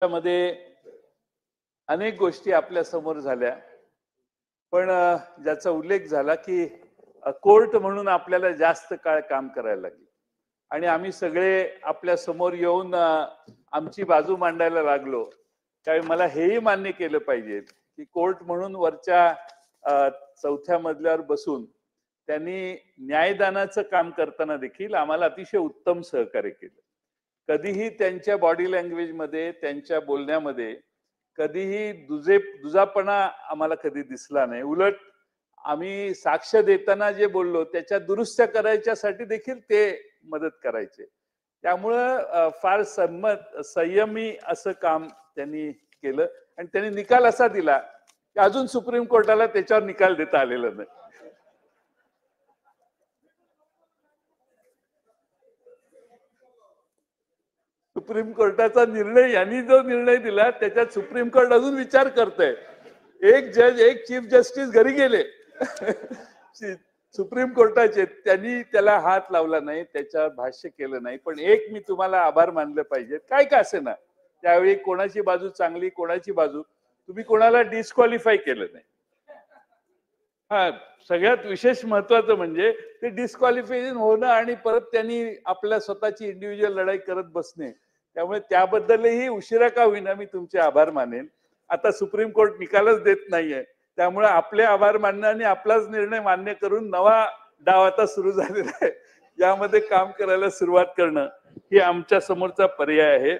मध्ये अनेक गोष्टी आपल्या समोर झाल्या, पण ज्याचा उल्लेख झाला की कोर्ट म्हणून आपल्याला जास्त काळ काम करायला लागले आणि आम्ही सगळे आपल्या समोर येऊन आमची बाजू मांडायला लागलो. त्यावेळी मला हेही मान्य केलं पाहिजे की कोर्ट म्हणून वरच्या चौथ्या मजल्यावर बसून त्यांनी न्यायदानाचं काम करताना देखील आम्हाला अतिशय उत्तम सहकार्य केलं. कधीही त्यांच्या बॉडी लँग्वेज मध्ये, त्यांच्या बोलण्यामध्ये कधीही दुजापणा आम्हाला कधी दिसला नाही. उलट आम्ही साक्ष देताना जे बोललो त्याच्या दुरुस्त्या करायच्यासाठी देखील ते मदत करायचे. त्यामुळं फार संयमी असं काम त्यांनी केलं आणि त्यांनी निकाल असा दिला की अजून सुप्रीम कोर्टाला त्याच्यावर निकाल देता आलेला नाही. सुप्रीम कोर्टाचा निर्णय, यांनी जो निर्णय दिला त्याच्यात सुप्रीम कोर्ट अजून विचार करतंय. एक जज, एक चीफ जस्टिस घरी गेले सुप्रीम कोर्टाचे, त्यांनी त्याला हात लावला नाही, त्याच्यावर भाष्य केलं नाही. पण एक मी तुम्हाला आभार मानले पाहिजे, काय का असे ना, त्यावेळी कोणाची बाजू चांगली कोणाची बाजू, तुम्ही कोणाला डिस्क्वालिफाय केलं नाही. हा सगळ्यात विशेष महत्वाचं म्हणजे ते डिस्क्वालिफिकेशन होणं आणि परत त्यांनी आपल्या स्वतःची इंडिव्हिज्युअल लढाई करत बसणे. त्यामुळे त्याबद्दलही उशिरा का होईना मी तुमचे आभार मानेन. आता सुप्रीम कोर्ट निकालच देत नाहीये, त्यामुळे आपले आभार मानणं आणि आपलाच निर्णय मान्य करून नवा डाव आता सुरू झालेला आहे. यामध्ये काम करायला सुरुवात करणं ही आमच्या समोरचा पर्याय आहे.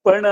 पण